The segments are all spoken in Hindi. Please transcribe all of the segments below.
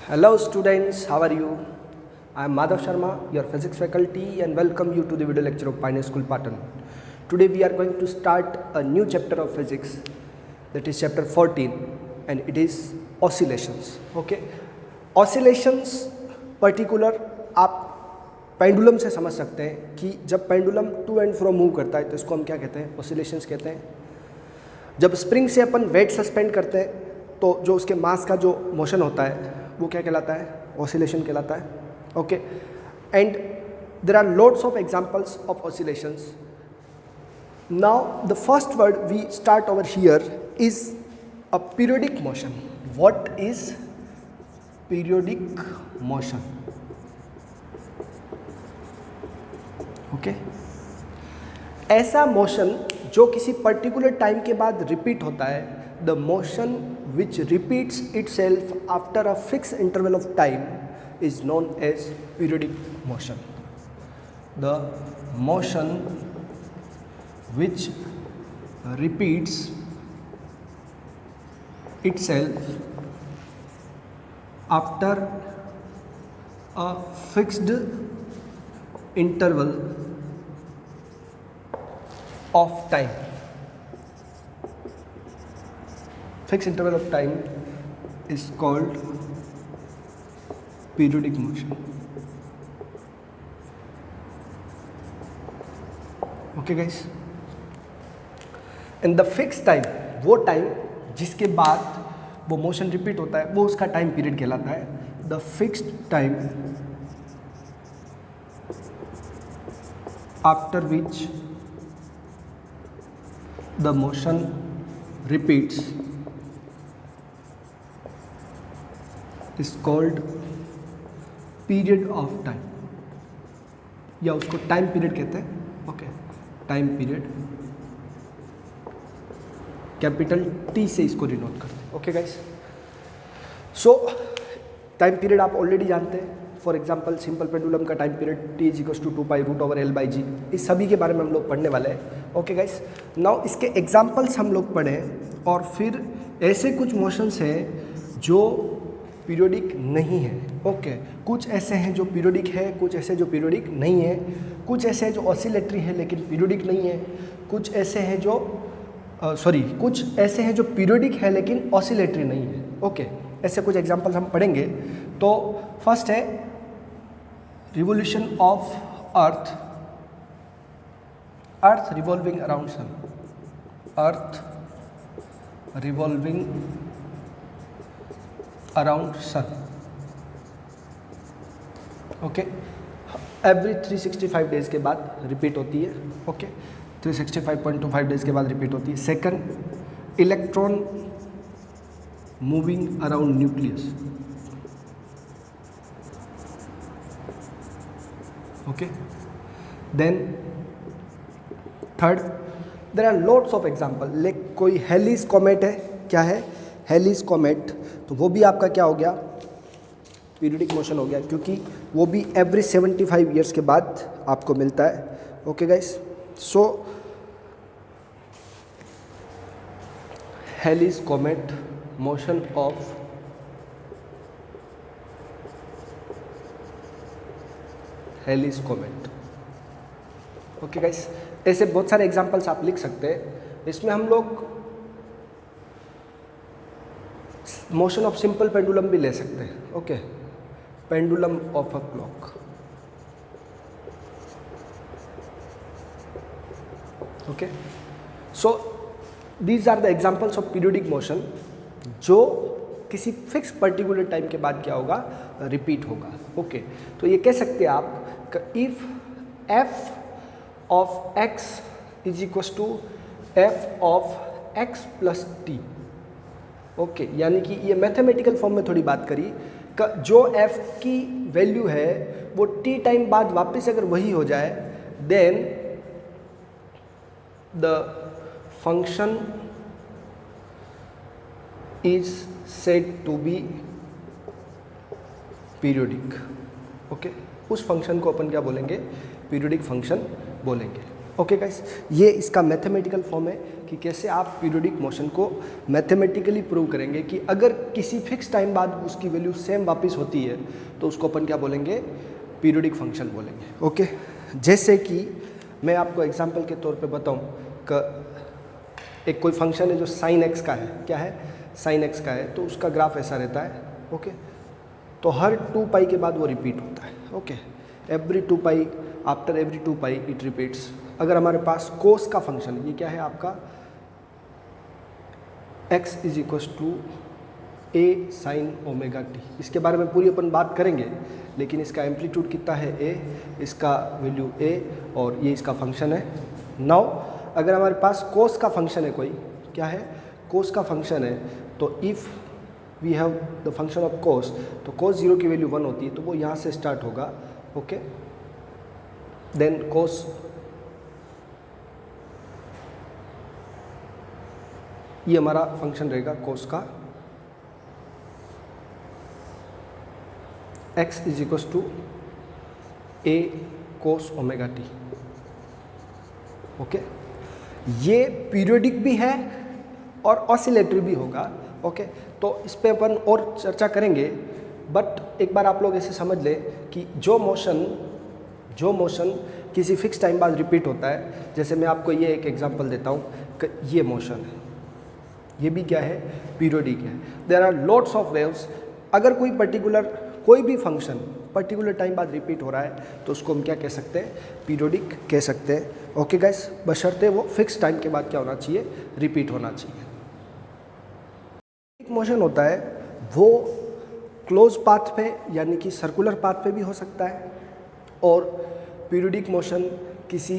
Hello students, how are you? I am Madhav Sharma, your physics faculty, and welcome you to the video lecture of Pioneer School Patan. Today we are going to start a new chapter of physics, that is chapter 14, and it is oscillations. Okay, oscillations particular आप पेंडुलम से समझ सकते हैं कि जब pendulum to and fro move करता है तो इसको हम क्या कहते हैं, ऑसिलेशंस कहते हैं. जब स्प्रिंग से अपन वेट सस्पेंड करते हैं तो जो उसके मास का जो मोशन होता है वो क्या कहलाता है, ऑसिलेशन कहलाता है. Okay, and there are lots of examples of oscillations. Now the first word we start over here is a periodic motion. What is periodic motion? Okay, ऐसा मोशन जो किसी पर्टिकुलर टाइम के बाद रिपीट होता है. The motion which repeats itself after a fixed interval of time is known as periodic motion. The motion which repeats itself after a fixed interval of time. Fixed interval of time is called periodic motion. Okay guys, and the fixed time, वो टाइम जिसके बाद वो मोशन रिपीट होता है वो उसका टाइम पीरियड कहलाता है. The fixed time after which the motion repeats is called period of time, या उसको टाइम पीरियड कहते हैं. Okay, time period capital T से इसको डिनोट करते हैं. Okay guys, so time period आप ऑलरेडी जानते हैं. फॉर एग्जांपल सिंपल पेंडुलम का time period T is equals to 2π√L/g. इस सभी के बारे में हम लोग पढ़ने वाले हैं. ओके गाइस, नाउ इसके एग्जांपल्स हम लोग पढ़ें और फिर ऐसे कुछ मोशंस हैं जो पीरियोडिक नहीं है. ओके, कुछ ऐसे हैं जो पीरियोडिक है, कुछ ऐसे जो पीरियोडिक नहीं है, कुछ ऐसे हैं जो ऑसिलेटरी है लेकिन पीरियोडिक नहीं है, कुछ ऐसे हैं जो कुछ ऐसे हैं जो पीरियोडिक है लेकिन ऑसिलेटरी नहीं है. ओके, ऐसे कुछ एग्जांपल्स हम पढ़ेंगे. तो फर्स्ट है revolution of earth. Earth revolving around sun. Earth revolving around sun. Okay, every 365 days के बाद रिपीट होती है. ओके, 365.25 डेज के बाद रिपीट होती है. Second, electron moving around nucleus. Okay, then third, there are lots of example. Like कोई हेलीज कॉमेट है. क्या है? Halley's comet. तो वो भी आपका क्या हो गया? पीरियोडिक मोशन हो गया, क्योंकि वो भी एवरी 75 ईयर्स के बाद आपको मिलता है. Okay guys, so Halley's comet, motion of Halley's comet. Okay guys, ऐसे बहुत सारे एग्जांपल्स आप लिख सकते हैं. इसमें हम लोग मोशन ऑफ सिंपल पेंडुलम भी ले सकते हैं. Okay, pendulum of a clock. Okay, so these are the examples of periodic motion जो किसी फिक्स पर्टिकुलर टाइम के बाद क्या होगा? रिपीट होगा. ओके, तो ये कह सकते हैं आप कि if F of X is equals to F of X plus T. Okay, यानी कि ये मैथमेटिकल फॉर्म में थोड़ी बात करी कि जो f की वैल्यू है वो t टाइम बाद वापस अगर वही हो जाए then the function is said to be periodic. Okay, उस फंक्शन को अपन क्या बोलेंगे? पीरियोडिक फंक्शन बोलेंगे. ओके गाइस, ये इसका मैथमेटिकल फॉर्म है कि कैसे आप पीरियोडिक मोशन को मैथमेटिकली प्रूव करेंगे कि अगर किसी फिक्स टाइम बाद उसकी वैल्यू सेम वापस होती है तो उसको अपन क्या बोलेंगे, पीरियोडिक फंक्शन बोलेंगे। ओके, जैसे कि मैं आपको एग्जांपल के तौर पे बताऊं कि एक कोई फंक्शन है जो साइन एक्स का है, क्या है, साइन एक्स का है, तो उसका ग्राफ ऐसा रहता है। ओके, तो हर 2 पाई के बाद वो रिपीट होता है। Okay, every 2 pi, after every 2 pi it repeats. अगर हमारे पास कोस का फंक्शन है, ये क्या है आपका, x is equals to A sine omega T, इसके बारे में पूरी अपन बात करेंगे, लेकिन इसका एम्पलीट्यूड कितना है a, इसका वैल्यू a, और ये इसका फंक्शन है। नाउ अगर हमारे पास कोस का फंक्शन है कोई, क्या है, कोस का फंक्शन है, तो if we have the function of cos, तो कोस 0 की वैल्यू 1 होती है, तो वो यहाँ से स्टार्ट होगा। ओके, देन कोस ये हमारा फंक्शन रहेगा कोस का, x is equals to A cos omega T. Okay, ये पीरियोडिक भी है और ऑसिलेटरी भी होगा। ओके, तो इस पे अपन और चर्चा करेंगे, बट एक बार आप लोग ऐसे समझ ले कि जो मोशन किसी फिक्स टाइम बाद रिपीट होता है, जैसे मैं आपको ये एक एग्जांपल देता हूँ कि ये मोशन है, ये भी क्या है, पीरियोडिक है। There are lots of waves. अगर कोई भी फंक्शन पर्टिकुलर टाइम बाद रिपीट हो रहा है तो उसको हम क्या कह सकते हैं, पीरियोडिक कह सकते हैं। ओके गाइस, बशर्ते वो फिक्स टाइम के बाद क्या होना चाहिए, रिपीट होना चाहिए। एक मोशन होता है वो क्लोज पाथ पे यानी कि सर्कुलर पाथ पे भी हो सकता है, और पीरियोडिक मोशन किसी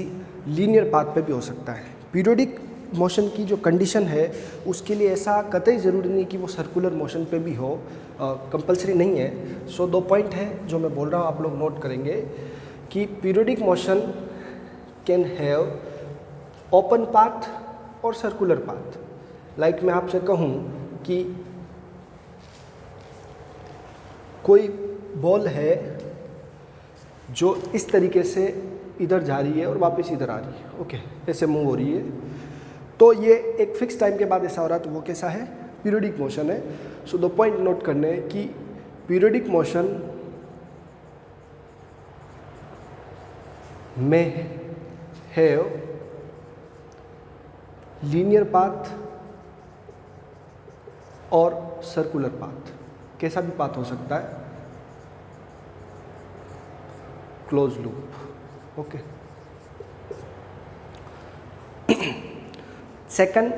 लीनियर पाथ पे भी हो सकता है। पीरियोडिक मोशन की जो कंडीशन है उसके लिए ऐसा कतई ज़रूरी नहीं कि वो सर्कुलर मोशन पे भी हो, कंपलसरी नहीं है। सो 2 पॉइंट है जो मैं बोल रहा हूँ, आप लोग नोट करेंगे कि periodic motion can have open path और सर्कुलर पाथ। लाइक मैं आपसे कहूँ कि कोई बॉल है जो इस तरीके से इधर जा रही है और वापस इधर आ रही है। ओके, ऐसे मूव हो रही है, तो ये एक फिक्स टाइम के बाद ऐसा हो रहा है, तो वो कैसा है, पीरियोडिक मोशन है। सो 2 पॉइंट नोट करने हैं कि पीरियोडिक मोशन में हैव लीनियर पाथ और सर्कुलर पाथ, कैसा भी पाथ हो सकता है, क्लोज लूप। ओके, सेकंड,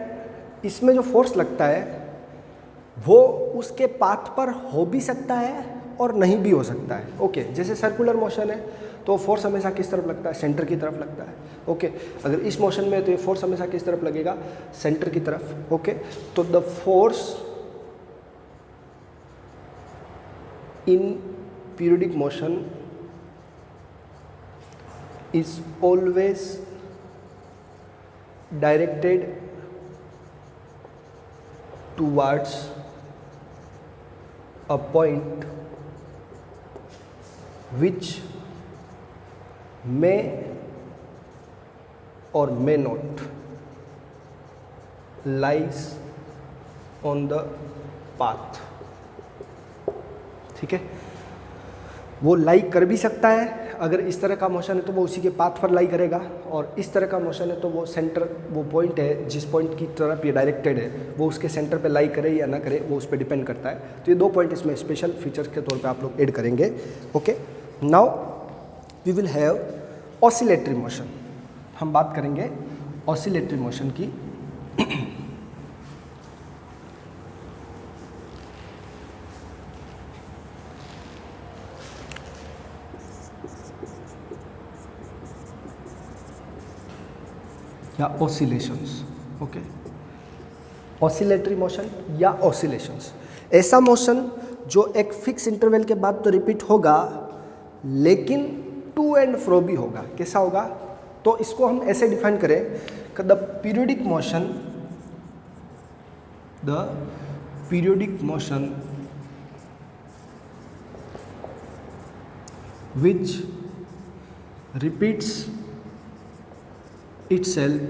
इसमें जो फोर्स लगता है वो उसके पाथ पर हो भी सकता है और नहीं भी हो सकता है। ओके, जैसे सर्कुलर मोशन है तो फोर्स हमेशा किस तरफ लगता है, सेंटर की तरफ लगता है। ओके, अगर इस मोशन में है तो ये फोर्स हमेशा किस तरफ लगेगा, सेंटर की तरफ। ओके, तो the force in periodic motion is always directed towards a point which may or may not lies on the path। ठीक है, वो लाई कर भी सकता है, अगर इस तरह का मोशन है तो वो उसी के पाथ पर लाई करेगा, और इस तरह का मोशन है तो वो सेंटर, वो पॉइंट है जिस पॉइंट की तरफ ये डायरेक्टेड है वो उसके सेंटर पे लाई करे या ना करे, वो उस पर डिपेंड करता है। तो ये 2 पॉइंट इसमें स्पेशल फीचर्स के तौर पे आप लोग ऐड करेंगे। Okay, now we will have oscillatory motion. हम बात करेंगे ऑसिलेटरी मोशन की। या ऑसिलेशंस। ओके, ऑसिलेटरी मोशन या ऑसिलेशंस, ऐसा मोशन जो एक फिक्स इंटरवल के बाद तो रिपीट होगा लेकिन टू एंड फ्रो भी होगा। कैसा होगा, तो इसको हम ऐसे डिफाइन करें कि the periodic motion which repeats itself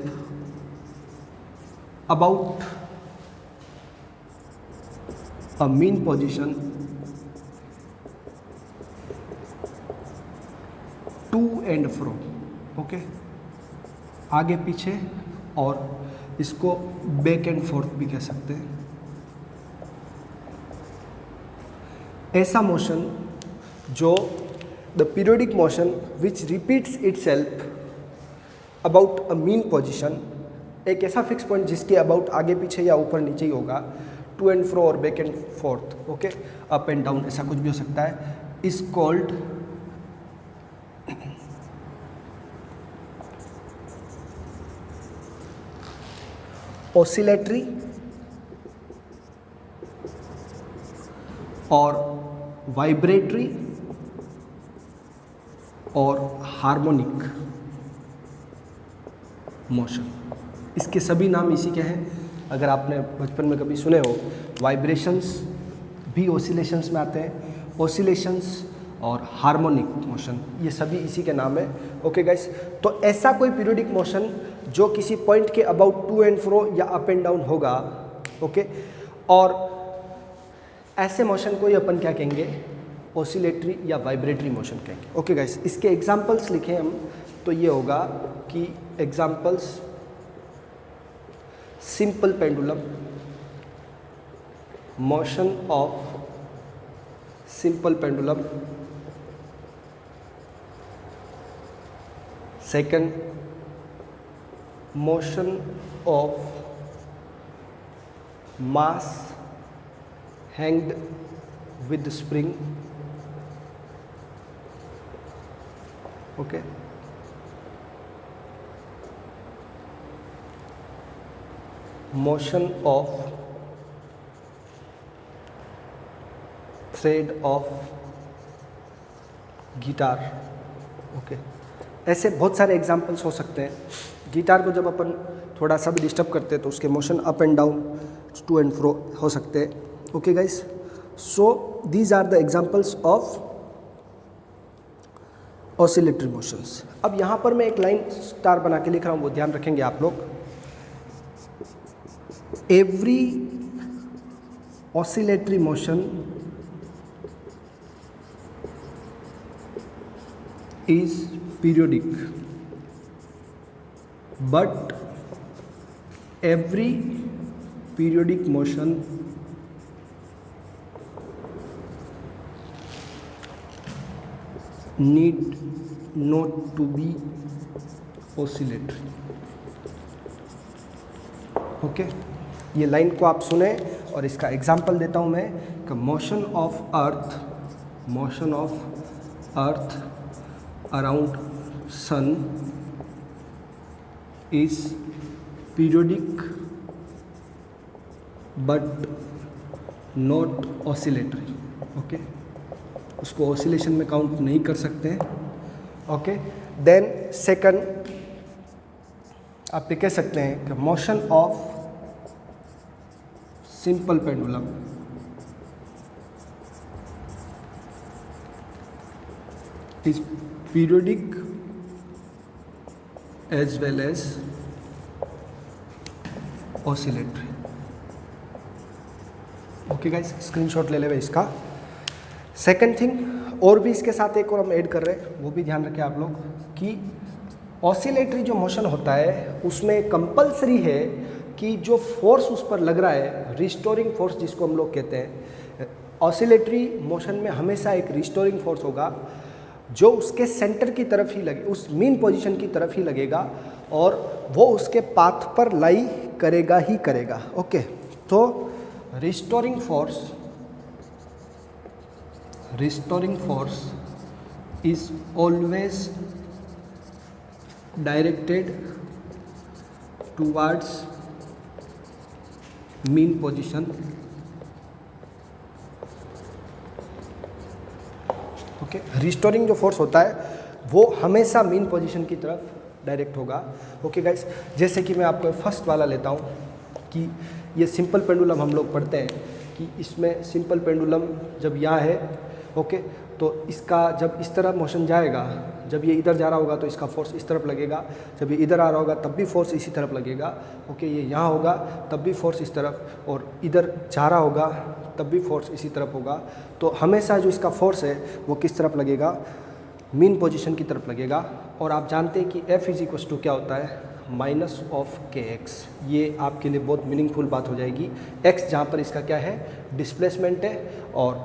about a mean position to and fro. Okay, आगे पीछे, और इसको बैक एंड फोर्थ भी कह सकते हैं. ऐसा मोशन जो the periodic motion which repeats itself about a mean position, एक ऐसा फिक्स पॉइंट जिसके अबाउट आगे पीछे या ऊपर नीचे ही होगा, टू एंड फ्रो और back and fourth, okay, up and down, ऐसा कुछ भी हो सकता है, इज कॉल्ड ऑसिलेटरी और वाइब्रेटरी और हार्मोनिक मोशन. इसके सभी नाम इसी के हैं. अगर आपने बचपन में कभी सुने हो, वाइब्रेशंस भी ऑसिलेशंस में आते हैं, ऑसिलेशंस और हार्मोनिक मोशन, ये सभी इसी के नाम है. ओके गाइस, तो ऐसा कोई पीरियोडिक मोशन जो किसी पॉइंट के अबाउट टू एंड फ्रो या अप एंड डाउन होगा, ओके, और ऐसे मोशन को ही अपन क्या कहेंगे, ऑसिलेटरी या वाइब्रेटरी मोशन कहेंगे. ओके गाइस, इसके एग्जांपल्स लिखें हम तो ये होगा कि examples simple pendulum, motion of simple pendulum. Second, motion of mass hanged with the spring. Okay, motion of thread of guitar. Okay, ऐसे बहुत सारे एग्जाम्पल्स हो सकते हैं. गिटार को जब अपन थोड़ा सा भी डिस्टर्ब करते हैं तो उसके motion up and down, to and fro हो सकते हैं. Okay guys, so these are the examples of oscillatory motions. अब यहाँ पर मैं एक लाइन स्टार बना के लिख रहा हूँ, वो ध्यान रखेंगे आप लोग. Every oscillatory motion is periodic, but every periodic motion need not to be oscillatory. Okay, ये लाइन को आप सुने और इसका एग्जाम्पल देता हूँ मैं कि motion of earth around sun is periodic but not oscillatory. Okay, उसको ऑसिलेशन में काउंट नहीं कर सकते हैं. ओके, देन सेकंड आप ये कह सकते हैं कि motion of simple pendulum is periodic as well as oscillatory. Okay guys, screenshot ले ले इसका. सेकंड थिंग, और भी इसके साथ एक और हम ऐड कर रहे हैं, वो भी ध्यान रखें आप लोग कि ऑसिलेटरी जो मोशन होता है उसमें कंपलसरी है कि जो फोर्स उस पर लग रहा है, रिस्टोरिंग फोर्स जिसको हम लोग कहते हैं, ऑसिलेटरी मोशन में हमेशा एक रिस्टोरिंग फोर्स होगा जो उसके सेंटर की तरफ ही लगे, उस मीन पोजीशन की तरफ ही लगेगा और वो उसके पाथ पर लाई करेगा ही करेगा. ओके, तो restoring force is always directed towards mean position. Okay, restoring जो फोर्स होता है वो हमेशा मीन पोजीशन की तरफ डायरेक्ट होगा. ओके गाइस, जैसे कि मैं आपको फर्स्ट वाला लेता हूँ कि ये सिंपल पेंडुलम हम लोग पढ़ते हैं कि इसमें सिंपल पेंडुलम जब यहाँ है, ओके, तो इसका जब इस तरह मोशन जाएगा, जब ये इधर जा रहा होगा तो इसका फोर्स इस तरफ लगेगा, जब ये इधर आ रहा होगा तब भी फोर्स इसी तरफ लगेगा। ओके, ये यहाँ होगा तब भी फोर्स इस तरफ, और इधर जा रहा होगा तब भी फोर्स इसी तरफ होगा। तो हमेशा जो इसका फोर्स है वो किस तरफ लगेगा, मीन पोजीशन की तरफ लगेगा। और आप जानते हैं कि F इज इक्वल टू क्या होता है, माइनस ऑफ kx। ये आपके लिए बहुत मीनिंगफुल बात हो जाएगी। x जहाँ पर इसका क्या है, डिस्प्लेसमेंट है, और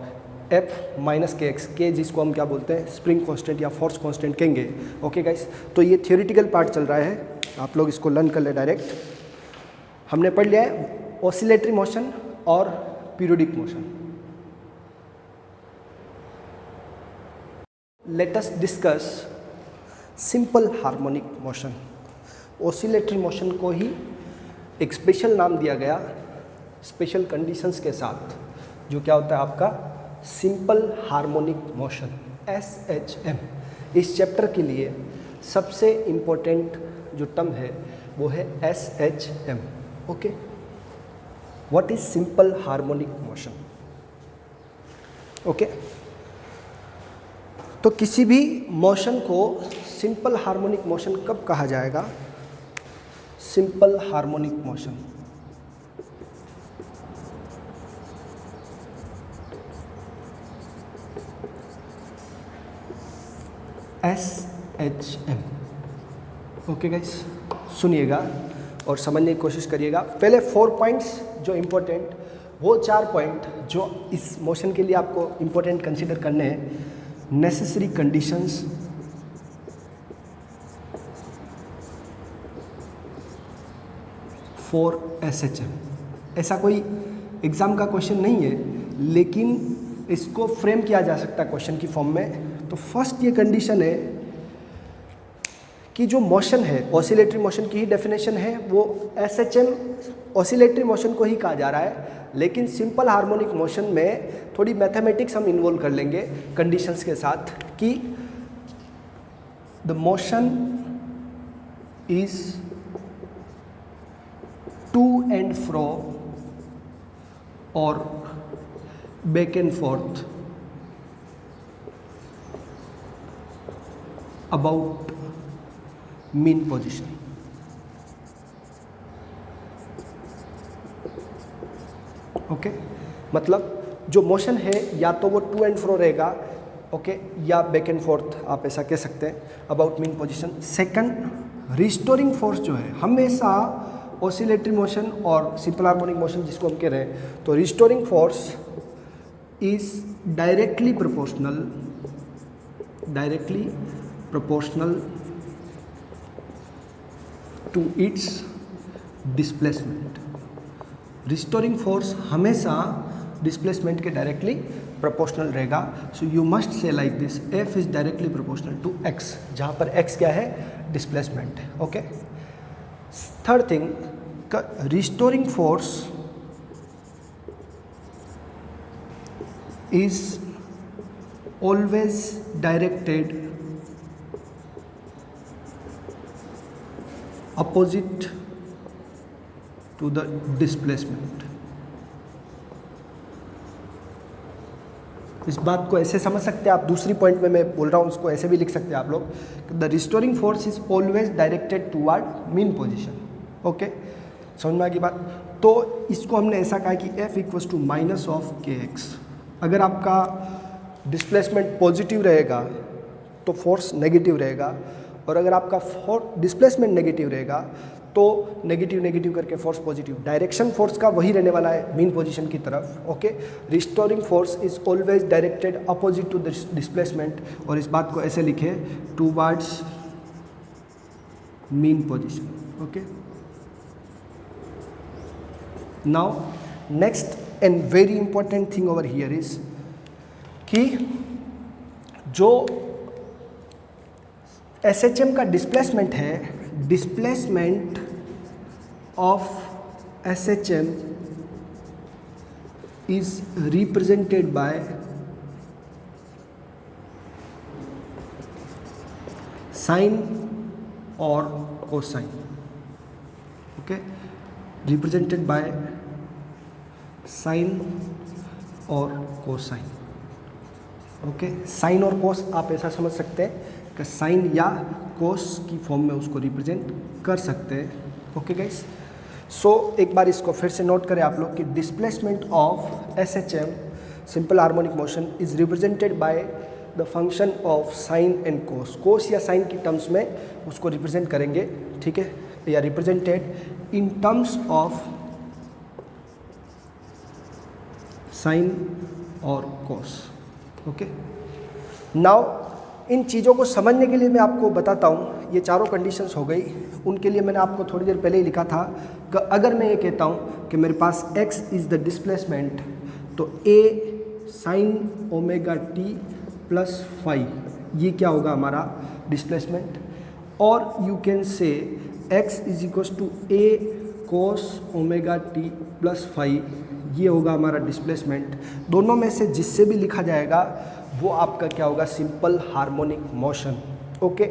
F माइनस kx, के जिसको हम क्या बोलते हैं, स्प्रिंग कांस्टेंट या फोर्स कांस्टेंट कहेंगे। ओके गाइस, तो ये थियोरेटिकल पार्ट चल रहा है, आप लोग इसको लर्न कर ले डायरेक्ट। हमने पढ़ लिया है ऑसिलेटरी मोशन और periodic motion. Let us discuss simple harmonic motion. Oscillatory motion को ही एक स्पेशल नाम दिया गया स्पेशल कंडीशंस के साथ, जो क्या होता है आपका सिंपल हार्मोनिक मोशन, SHM। इस चैप्टर के लिए सबसे इम्पोर्टेंट जो टर्म है वो है SHM। Okay, what is simple harmonic motion. Okay, तो किसी भी मोशन को सिंपल हार्मोनिक मोशन कब कहा जाएगा, simple harmonic motion SHM। Okay guys, सुनिएगा और समझने की कोशिश करिएगा। पहले 4 पॉइंट्स जो इम्पोर्टेंट, वो 4 पॉइंट जो इस मोशन के लिए आपको इम्पोर्टेंट कंसीडर करने हैं। Necessary conditions, for SHM। ऐसा कोई एग्ज़ाम का क्वेश्चन नहीं है, लेकिन इसको फ्रेम किया जा सकता है क्वेश्चन की फॉर्म में। तो फर्स्ट ये कंडीशन है कि जो मोशन है, ऑसिलेटरी मोशन की ही डेफिनेशन है, वो SHM ऑसिलेटरी मोशन को ही कहा जा रहा है। लेकिन सिंपल हार्मोनिक मोशन में थोड़ी मैथमेटिक्स हम इन्वॉल्व कर लेंगे कंडीशंस के साथ, कि the motion is to and fro और back and forth about mean position. Okay, मतलब जो मोशन है या तो वो टू एंड फ्रो रहेगा, ओके, या बैक एंड फोर्थ, आप ऐसा कह सकते हैं, about mean position. Second, restoring force जो है हमेशा ऑसिलेटरी मोशन और सिंपल हार्मोनिक मोशन जिसको हम कह रहे हैं, तो restoring force is directly proportional to its displacement. Restoring force हमेशा डिस्प्लेसमेंट के डायरेक्टली प्रोपोर्शनल रहेगा। So you must say like this, F is directly proportional to x, जहाँ पर x क्या है, displacement. Okay, third thing, restoring force is always directed opposite to the displacement। इस बात को ऐसे समझ सकते हैं आप, दूसरी पॉइंट में मैं बोल रहा हूँ उसको ऐसे भी लिख सकते हैं आप लोग, the restoring force is always directed toward mean position. Okay, समझ में आ गई बात। तो इसको हमने ऐसा कहा कि F equals to minus of kx। अगर आपका डिस्प्लेसमेंट पॉजिटिव रहेगा तो फोर्स नेगेटिव रहेगा, और अगर आपका डिस्प्लेसमेंट नेगेटिव रहेगा तो नेगेटिव नेगेटिव करके फोर्स पॉजिटिव। डायरेक्शन फोर्स का वही रहने वाला है मीन पोजीशन की तरफ। Okay, restoring force is always directed opposite to displacement, और इस बात को ऐसे लिखे, towards mean position. Okay, now next and very important thing over here is कि जो SHM का डिस्प्लेसमेंट है, displacement of SHM is represented by sine or cosine. Okay, represented by sine और cosine. ओके, साइन और कोस आप ऐसा समझ सकते हैं का साइन या कोस की फॉर्म में उसको रिप्रेजेंट कर सकते हैं। ओके गाइस, सो एक बार इसको फिर से नोट करें आप लोग कि displacement of SHM simple harmonic motion is represented by the function of sine and cos. Cos या साइन की टर्म्स में उसको रिप्रेजेंट करेंगे, ठीक है, या represented in terms of sine और कोस। ओके, नाउ इन चीज़ों को समझने के लिए मैं आपको बताता हूँ, ये चारों कंडीशंस हो गई, उनके लिए मैंने आपको थोड़ी देर पहले ही लिखा था कि अगर मैं ये कहता हूँ कि मेरे पास x इज़ द डिस्प्लेसमेंट, तो a sine omega t plus phi ये क्या होगा हमारा डिस्प्लेसमेंट, और you can say x is equals to a cos omega t plus phi ये होगा हमारा डिस्प्लेसमेंट। दोनों में से जिससे भी लिखा जाएगा वो आपका क्या होगा, सिंपल हार्मोनिक मोशन। ओके,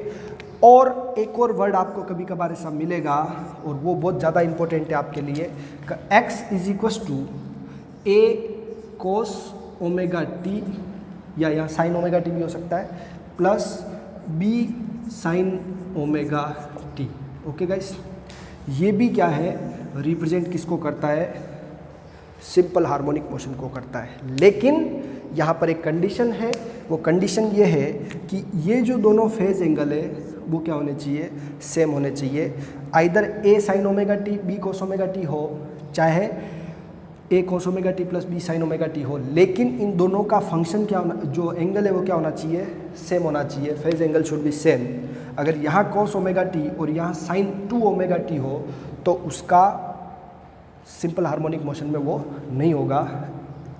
और एक और वर्ड आपको कभी कभार ऐसा मिलेगा और वो बहुत ज़्यादा इंपॉर्टेंट है आपके लिए, कि x is equals to a cos omega t, या यहाँ साइन ओमेगा t भी हो सकता है, plus b sign omega t। Okay guys, ये भी क्या है, रिप्रेजेंट किसको करता है, सिंपल हार्मोनिक मोशन को करता है। लेकिन यहाँ पर एक कंडीशन है, वो कंडीशन ये है कि ये जो दोनों फेज एंगल है वो क्या होने चाहिए, सेम होने चाहिए। Either a sine omega t b cos omega t हो, चाहे a cos omega t plus b sign omega t हो, लेकिन इन दोनों का फंक्शन क्या होना, जो एंगल है वो क्या होना चाहिए, सेम होना चाहिए। Phase angle should be same. अगर यहाँ कोस ओमेगा t और यहाँ साइन 2 ओमेगा t हो तो उसका सिंपल हार्मोनिक मोशन में वो नहीं होगा,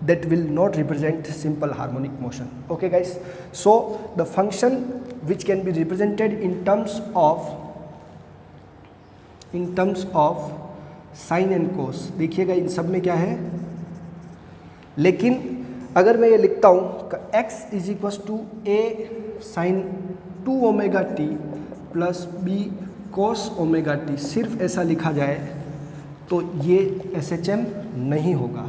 that will not represent simple harmonic motion. Okay guys, so the function which can be represented in terms of sin and cos, देखिएगा इन सब में क्या है, लेकिन अगर मैं ये लिखता हूँ कि x is equals to a sine 2 omega t plus b cos omega t, सिर्फ ऐसा लिखा जाए तो ये SHM नहीं होगा,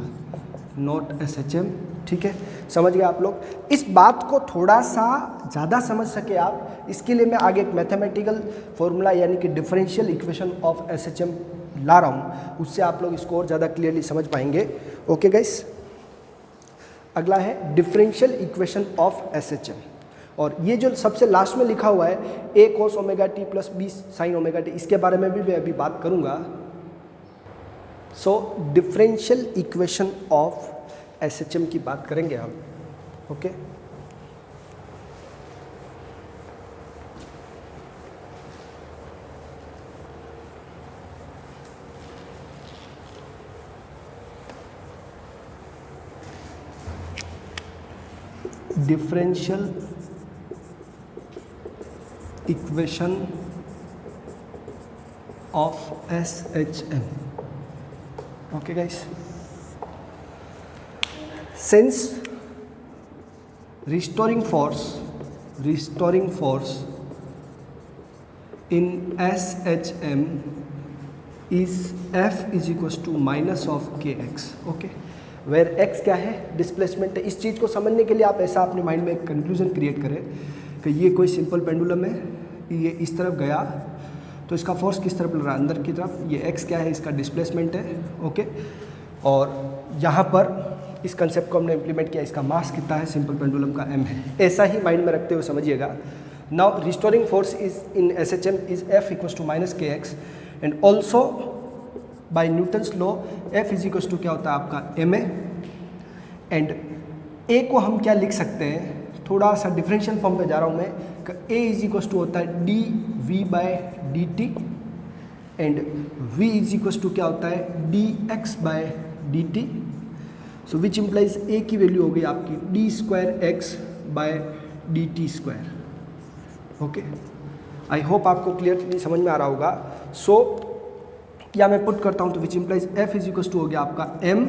नॉट SHM। ठीक है, समझ गए आप लोग। इस बात को थोड़ा सा ज़्यादा समझ सके आप, इसके लिए मैं आगे एक मैथमेटिकल फॉर्मूला यानी कि डिफरेंशियल इक्वेशन ऑफ SHM ला रहा हूँ, उससे आप लोग इसको और ज़्यादा क्लियरली समझ पाएंगे। ओके गाइस, अगला है डिफरेंशियल इक्वेशन ऑफ SHM, और ये जो सबसे लास्ट में लिखा हुआ है a cos omega t plus b sign omega t, इसके बारे में भी मैं अभी बात करूँगा। सो डिफरेंशियल इक्वेशन ऑफ SHM की बात करेंगे हम। Okay, differential equation of SHM। Okay guys, since restoring force in SHM is F is equals to minus of kx, okay, where x क्या है, डिस्प्लेसमेंट है। इस चीज़ को समझने के लिए आप ऐसा अपने माइंड में एक कंक्लूजन क्रिएट करें कि ये कोई सिंपल पेंडुलम है, ये इस तरफ गया तो इसका फोर्स किस तरफ लग रहा है, अंदर की तरफ। ये x क्या है, इसका डिस्प्लेसमेंट है। ओके, और यहाँ पर इस कंसेप्ट को हमने इम्प्लीमेंट किया, इसका मास कितना है, सिंपल पेंडुलम का m है। ऐसा ही माइंड में रखते हुए समझिएगा। Now restoring force is in SHM is F equals to minus kx, and also by Newton's law F is equals to क्या होता है आपका ma, एंड a को हम क्या लिख सकते हैं, थोड़ा सा डिफरेंशियल फॉर्म पे जा रहा हूँ मैं, a इज इक्वल्स टू होता है dv by dt, and v is equals to क्या होता है dx by dt। So which implies a की वैल्यू हो गई आपकी d square x by dt square. Okay, I hope आपको क्लियरली समझ में आ रहा होगा। सो या मैं पुट करता हूँ तो which implies f is equals to हो गया आपका m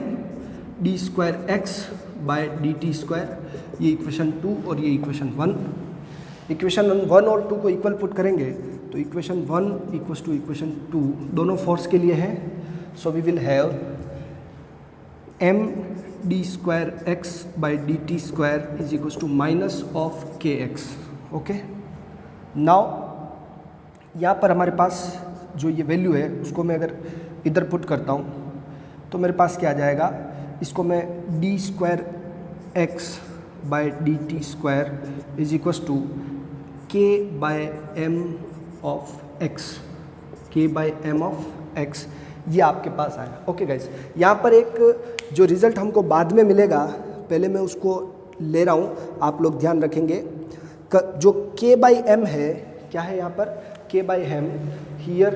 d square x by dt square, ये इक्वेशन 2 और ये इक्वेशन 1। इक्वेशन 1 और 2 को इक्वल पुट करेंगे तो इक्वेशन 1 इक्वल्स टू इक्वेशन 2 दोनों फोर्स के लिए है। So we will have m d square x by dt square is equals to minus of kx। ओके, नाउ यहाँ पर हमारे पास जो ये वैल्यू है उसको मैं अगर इधर पुट करता हूँ तो मेरे पास क्या आ जाएगा, इसको मैं D square X by D T square is equals to K by M of X, K by M of X, ये आपके पास आया। ओके गाइस, यहाँ पर एक जो रिज़ल्ट हमको बाद में मिलेगा, पहले मैं उसको ले रहा हूँ, आप लोग ध्यान रखेंगे। जो के बाई एम है, क्या है यहाँ पर, के बाई एम, हियर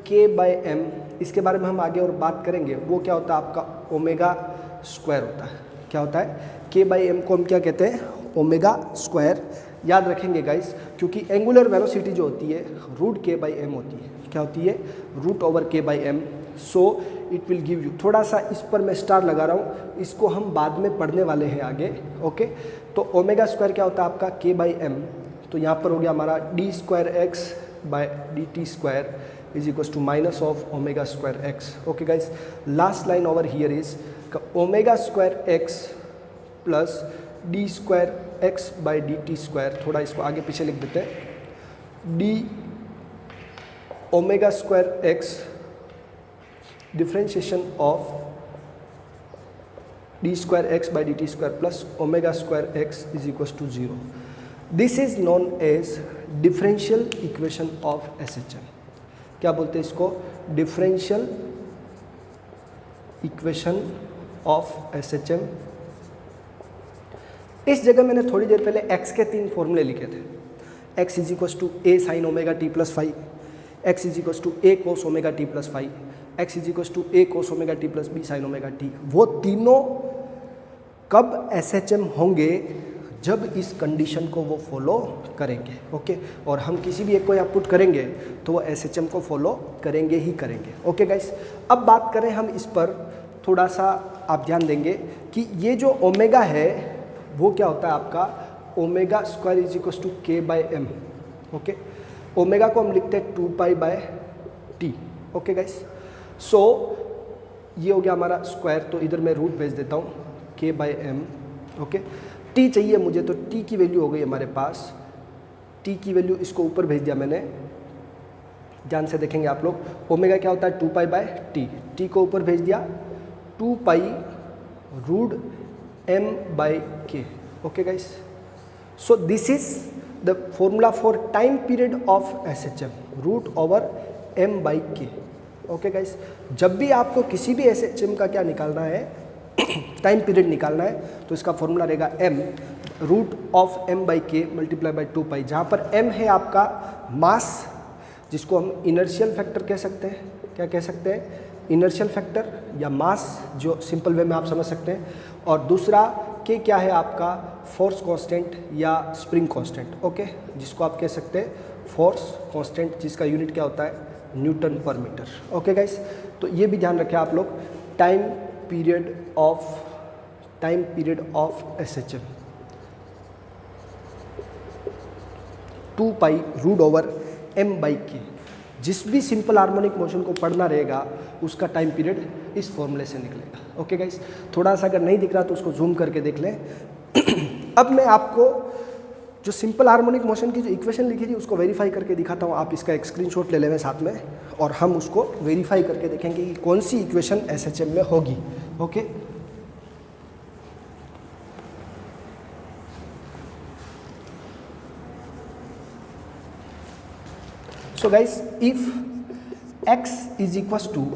के बाई एम, इसके बारे में हम आगे और बात करेंगे। वो क्या होता है आपका ओमेगा स्क्वायर होता है। क्या होता है, के बाई एम को हम क्या कहते हैं, ओमेगा स्क्वायर। याद रखेंगे गाइस, क्योंकि एंगुलर वेलोसिटी जो होती है रूट के बाई एम होती है। क्या होती है, root over K by M. So it will give you, थोड़ा सा इस पर मैं स्टार लगा रहा हूँ, इसको हम बाद में पढ़ने वाले हैं आगे। ओके, तो ओमेगा स्क्वायर क्या होता है आपका, के बाई एम। तो यहाँ पर हो गया हमारा D square X by D T square is equal to minus of omega square X. Okay guys, last line over here is omega square X plus D square X by D T square. थोड़ा इसको आगे पीछे लिख देते हैं, D omega square X differentiation of d square x by dt square plus omega square x is equals to 0. This is known as differential equation of SHM. क्या बोलते हैं इसको, differential equation of SHM। इस जगह मैंने थोड़ी देर पहले x के 3 फॉर्मूले लिखे थे। x is equal to a sin omega t plus 5, x is equal to a cos omega t plus 5, x is equal to a cos omega t plus b sin omega t। वो तीनों कब SHM होंगे, जब इस कंडीशन को वो फॉलो करेंगे। ओके, और हम किसी भी एक को यहाँ पुट करेंगे तो वो SHM को फॉलो करेंगे ही करेंगे। ओके गाइस, अब बात करें हम इस पर, थोड़ा सा आप ध्यान देंगे कि ये जो ओमेगा है वो क्या होता है आपका, omega square is equal to k by m. Okay, omega को हम लिखते हैं 2 pi by t. Okay guys, so ये हो गया हमारा स्क्वायर, तो इधर मैं रूट भेज देता हूँ के बाई एम। ओके, टी चाहिए मुझे, तो टी की वैल्यू हो गई हमारे पास, टी की वैल्यू इसको ऊपर भेज दिया मैंने, ध्यान से देखेंगे आप लोग। ओमेगा क्या होता है 2 पाई बाय टी, टी को ऊपर भेज दिया 2 pi root M by K. Okay guys, so this is the formula for time period of SHM, root over M by K. Okay guys, जब भी आपको किसी भी SHM का क्या निकालना है, टाइम पीरियड निकालना है, तो इसका फॉर्मूला रहेगा m root of m by K multiply by 2 pi, जहाँ पर m है आपका मास, जिसको हम इनर्शियल फैक्टर कह सकते हैं। क्या कह सकते हैं, इनर्शियल फैक्टर या मास, जो सिंपल वे में आप समझ सकते हैं। और दूसरा के क्या है आपका, फोर्स कांस्टेंट या स्प्रिंग कांस्टेंट। ओके, जिसको आप कह सकते हैं फोर्स कांस्टेंट, जिसका यूनिट क्या होता है, न्यूटन पर मीटर। ओके गाइस, तो ये भी ध्यान रखें आप लोग, time period of SHM 2 pi root over m by K. जिस भी सिंपल हार्मोनिक मोशन को पढ़ना रहेगा उसका टाइम पीरियड इस फॉर्मूले से निकलेगा। ओके गाइस, थोड़ा सा अगर नहीं दिख रहा तो उसको जूम करके देख लें। अब मैं आपको जो सिंपल हार्मोनिक मोशन की जो इक्वेशन लिखी थी उसको वेरीफाई करके दिखाता हूँ। आप इसका एक स्क्रीनशॉट ले लेंगे साथ में, और हम उसको वेरीफाई करके देखेंगे कि कौन सी इक्वेशन SHM में होगी। Okay, so guys, if x is equal to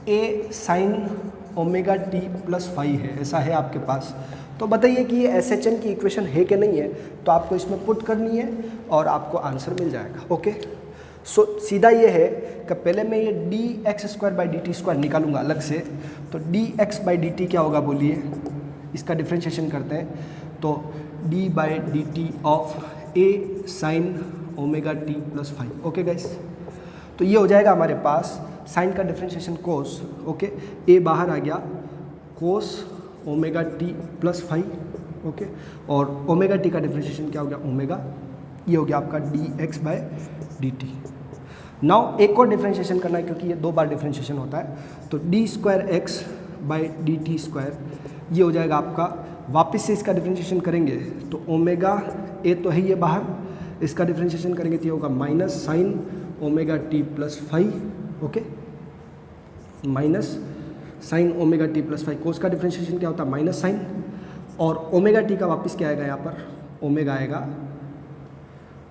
a sine omega t plus 5 है, ऐसा है आपके पास, तो बताइए कि ये SHM की इक्वेशन है कि नहीं है। तो आपको इसमें पुट करनी है और आपको आंसर मिल जाएगा। ओके, सो सीधा ये है कि पहले मैं ये D x square by D T square निकालूंगा अलग से। तो D x by D T क्या होगा बोलिए, इसका डिफ्रेंशिएशन करते हैं। तो D by D T of A sine omega T plus 5। Okay guys, तो ये हो जाएगा हमारे पास साइन का डिफ्रेंशिएशन कोस। ओके, ए बाहर आ गया, कोस ओमेगा टी प्लस 5। ओके, और ओमेगा टी का डिफ्रेंशिएशन क्या हो गया, ओमेगा, ये हो गया आपका D X by D T. Now एक और डिफ्रेंशिएशन करना है क्योंकि ये 2 बार डिफ्रेंशिएशन होता है। तो D square X by D T square, ये हो जाएगा आपका, वापस से इसका डिफ्रेंशिएशन करेंगे तो ओमेगा, ए तो है ये बाहर, इसका डिफ्रेंशिएशन करेंगे तो ये होगा minus sine omega T plus five, okay, minus sine omega T plus five. Cos का डिफ्रेंशिएशन क्या होता है, माइनस साइन, और ओमेगा टी का वापस क्या आएगा, यहाँ पर ओमेगा आएगा,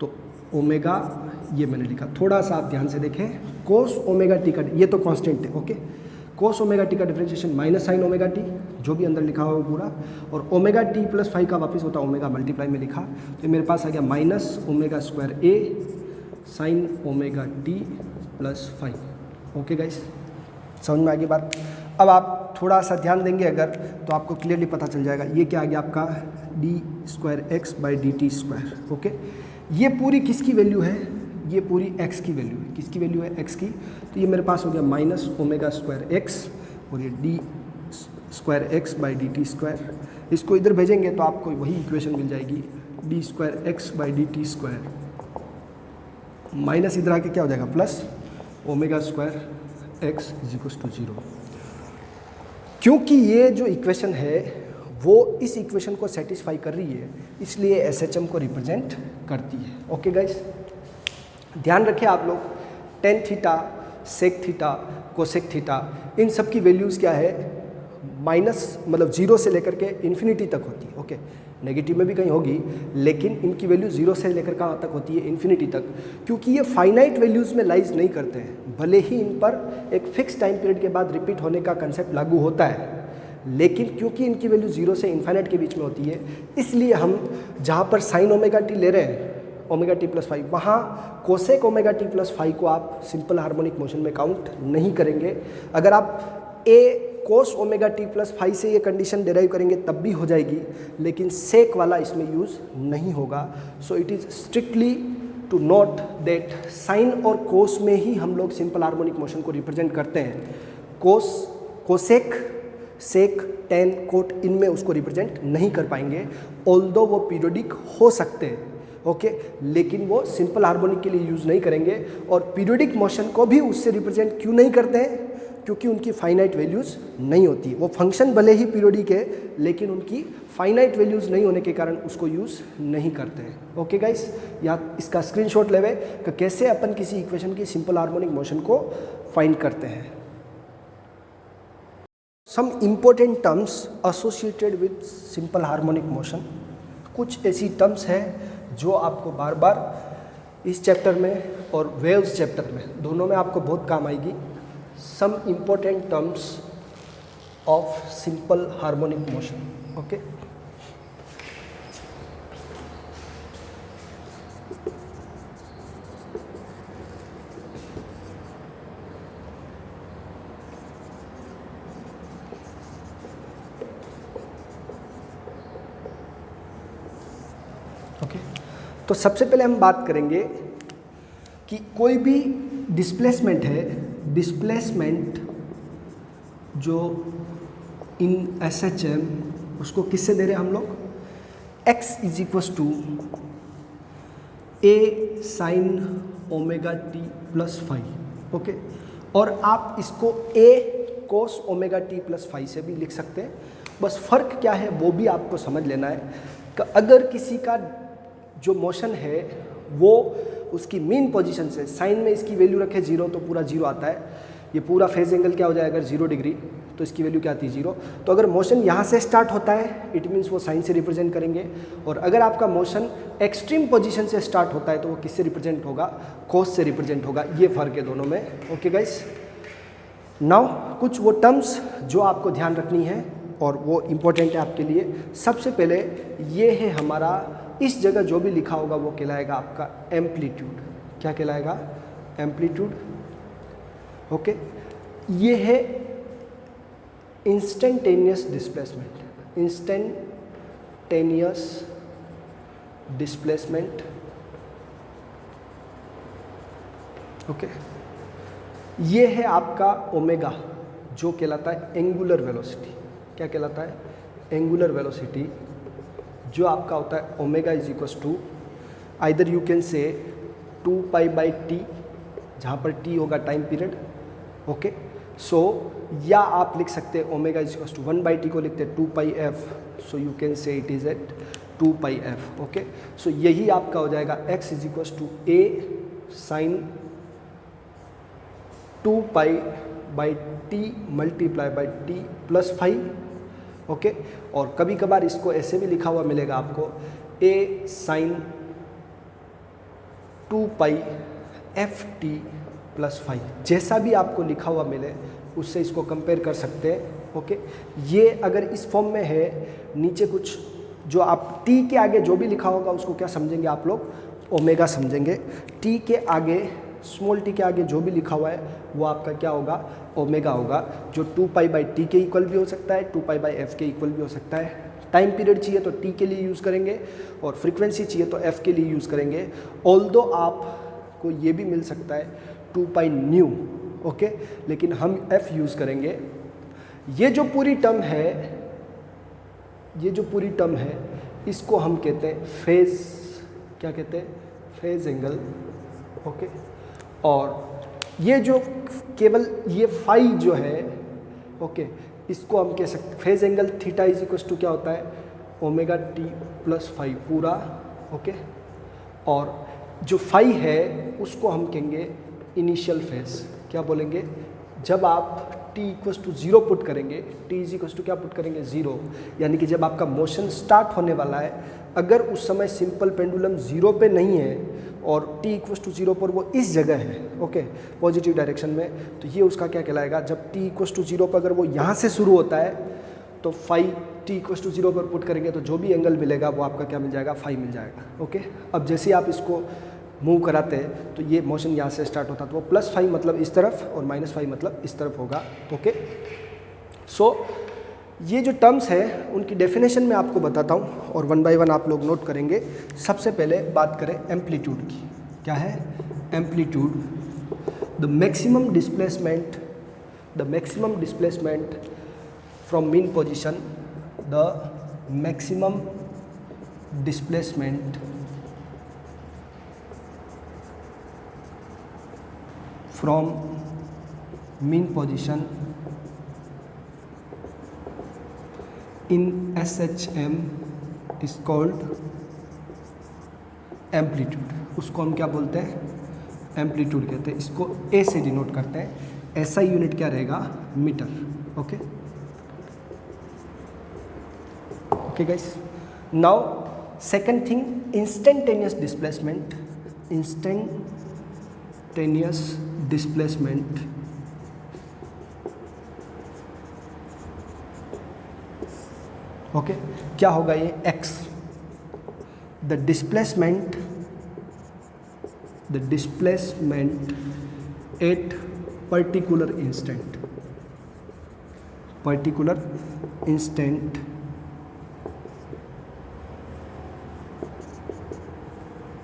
तो ओमेगा ये मैंने लिखा, थोड़ा सा आप ध्यान से देखें, कोस ओमेगा टी का, ये तो कांस्टेंट है, ओके, कोस ओमेगा टी का differentiation minus sine omega T, जो भी अंदर लिखा हुआ है पूरा, और ओमेगा टी प्लस फाइव का वापस होता है ओमेगा मल्टीप्लाई में लिखा, तो मेरे पास आ गया minus omega square a sine omega T plus five. Okay guys, समझ में आ गई बात। अब आप थोड़ा सा ध्यान देंगे अगर तो आपको क्लियरली पता चल जाएगा। ये क्या आ गया आपका D square X by D T square, okay. ये पूरी किसकी वैल्यू है, ये पूरी x की वैल्यू है, किसकी वैल्यू है, x की, तो ये मेरे पास हो गया माइनस ओमेगा स्क्वायर एक्स और ये D square X by D T square. इसको इधर भेजेंगे तो आपको वही इक्वेशन मिल जाएगी, D square X by D T square minus इधर आके क्या हो जाएगा plus omega square X is equal to 0। क्योंकि ये जो इक्वेशन है वो इस इक्वेशन को सेटिस्फाई कर रही है, इसलिए एसएचएम को रिप्रेजेंट करती है। ओके गाइस, ध्यान रखें आप लोग, tan theta, sec theta, cosec theta, इन सब की वैल्यूज़ क्या है, माइनस मतलब 0 से लेकर के इन्फिनिटी तक होती है, ओके, नेगेटिव में भी कहीं होगी, लेकिन इनकी वैल्यू 0 से लेकर कहाँ तक होती है, इन्फिनिटी तक, क्योंकि ये फाइनाइट वैल्यूज़ में लाइज नहीं करते हैं। भले ही इन पर एक फिक्स टाइम पीरियड के बाद रिपीट होने का कंसेप्ट लागू होता है, लेकिन क्योंकि इनकी वैल्यू 0 से इन्फाइनाइट के बीच में होती है, इसलिए हम जहाँ पर साइन ओमेगा टी ले रहे हैं ओमेगा टी प्लस फाइव, वहाँ cosec omega T plus five को आप सिंपल हार्मोनिक मोशन में काउंट नहीं करेंगे। अगर आप a cos omega T plus five से ये कंडीशन डिराइव करेंगे तब भी हो जाएगी, लेकिन सेक वाला इसमें यूज़ नहीं होगा। So it is strictly to note that sine और कोस में ही हम लोग सिंपल हार्मोनिक मोशन को रिप्रेजेंट करते हैं। Cos, cosec, sec, tan, cot, इनमें उसको रिप्रेजेंट नहीं कर पाएंगे, ऑल्दो वो पीरियोडिक हो सकते हैं, ओके, लेकिन वो सिंपल हार्मोनिक के लिए यूज़ नहीं करेंगे। और पीरियोडिक मोशन को भी उससे रिप्रेजेंट क्यों नहीं करते हैं, क्योंकि उनकी फाइनाइट वैल्यूज़ नहीं होती। वो फंक्शन भले ही पीरियोडिक है, लेकिन उनकी फाइनाइट वैल्यूज़ नहीं होने के कारण उसको यूज़ नहीं करते हैं। ओके गाइस, यहाँ इसका स्क्रीनशॉट लेवे कि कैसे अपन किसी इक्वेशन की सिंपल हार्मोनिक मोशन को फाइंड करते हैं। Some important terms associated with simple harmonic motion, कुछ ऐसी टर्म्स हैं जो आपको बार बार इस चैप्टर में और वेव्स चैप्टर में दोनों में आपको बहुत काम आएगी। Some important terms of simple harmonic motion, okay. तो सबसे पहले हम बात करेंगे कि कोई भी डिस्प्लेसमेंट है, डिस्प्लेसमेंट जो इन एसएचएम उसको किससे दे रहे हैं हम लोग, x is equals to A sine omega T plus five, okay. और आप इसको a cos omega T plus five से भी लिख सकते हैं। बस फ़र्क क्या है वो भी आपको समझ लेना है कि अगर किसी का जो मोशन है वो उसकी मीन पोजीशन से, साइन में इसकी वैल्यू रखे 0 तो पूरा 0 आता है, ये पूरा फेज एंगल क्या हो जाएगा, अगर 0 डिग्री तो इसकी वैल्यू क्या आती है 0। तो अगर मोशन यहाँ से स्टार्ट होता है इट मीन्स वो साइन से रिप्रेजेंट करेंगे, और अगर आपका मोशन एक्सट्रीम पोजीशन से स्टार्ट होता है तो वो किससे रिप्रेजेंट होगा, कोस से रिप्रेजेंट होगा। ये फ़र्क है दोनों में, ओके गाइस। नाउ कुछ वो टर्म्स जो आपको ध्यान रखनी है और वो इम्पोर्टेंट है आपके लिए। सबसे पहले ये है हमारा, इस जगह जो भी लिखा होगा वो कहलाएगा आपका एम्पलीट्यूड। क्या कहलाएगा, एम्पलीट्यूड, ओके। ये है instantaneous displacement, instantaneous displacement, okay. ये है आपका ओमेगा जो कहलाता है एंगुलर वेलोसिटी। क्या कहलाता है, एंगुलर वेलोसिटी, जो आपका होता है omega is equals to either you can say 2 pi by T, जहाँ पर टी होगा टाइम पीरियड, ओके। सो या आप लिख सकते हैं omega is equals to 1 by t को लिखते हैं 2 pi f, so you can say it is at 2 pi f. Okay, so यही आपका हो जाएगा x is equal to a sine 2 pi by t multiply by t plus 5। Okay, और कभी कभार इसको ऐसे भी लिखा हुआ मिलेगा आपको a sine 2 pi F T plus 5। जैसा भी आपको लिखा हुआ मिले उससे इसको कंपेयर कर सकते हैं। ओके, ये अगर इस फॉर्म में है, नीचे कुछ जो आप t के आगे जो भी लिखा होगा उसको क्या समझेंगे आप लोग, ओमेगा समझेंगे। t के आगे, स्मॉल t के आगे जो भी लिखा हुआ है वो आपका क्या होगा, ओमेगा होगा, जो 2 पाई बाई टी के इक्वल भी हो सकता है, 2 पाई बाई एफ के इक्वल भी हो सकता है। टाइम पीरियड चाहिए तो t के लिए यूज़ करेंगे और फ्रीक्वेंसी चाहिए तो f के लिए यूज़ करेंगे। ऑल्दो आपको ये भी मिल सकता है 2 पाई न्यू। ओके, लेकिन हम f यूज़ करेंगे। ये जो पूरी टर्म है, इसको हम कहते हैं फेज, क्या कहते हैं, फेज एंगल। ओके, और ये जो केवल ये फाई जो है, ओके, इसको हम कह सकते phase angle theta is equal to क्या होता है, ओमेगा टी प्लस 5 पूरा। ओके, और जो फाई है उसको हम कहेंगे इनिशियल फेज। क्या बोलेंगे, जब आप t इक्वल टू 0 पुट करेंगे, t इज इक्वल टू क्या पुट करेंगे, 0, यानी कि जब आपका मोशन स्टार्ट होने वाला है, अगर उस समय सिंपल पेंडुलम 0 पे नहीं है और t इक्वल टू 0 पर वो इस जगह है, ओके, पॉजिटिव डायरेक्शन में, तो ये उसका क्या कहलाएगा, जब t इक्वल टू 0 पर अगर वो यहाँ से शुरू होता है तो फाई t इक्वल टू 0 पर पुट करेंगे तो जो भी एंगल मिलेगा वो आपका क्या मिल जाएगा, फाई मिल जाएगा। ओके, अब जैसे आप इसको मूव कराते हैं तो ये मोशन यहाँ से स्टार्ट होता है, तो वो प्लस 5 मतलब इस तरफ और माइनस 5 मतलब इस तरफ होगा। ओके, सो ये जो टर्म्स है उनकी डेफिनेशन मैं आपको बताता हूँ और 1 बाय 1 आप लोग नोट करेंगे। सबसे पहले बात करें एम्पलीट्यूड की। क्या है amplitude, the maximum displacement from mean position, the maximum displacement from mean position in SHM is called amplitude। उसको हम क्या बोलते हैं, एम्पलीट्यूड कहते हैं। इसको A से डिनोट करते हैं। ऐसा यूनिट क्या रहेगा, metre. Okay okay guys, now second thing, instantaneous displacement okay, क्या होगा ये x, the displacement at particular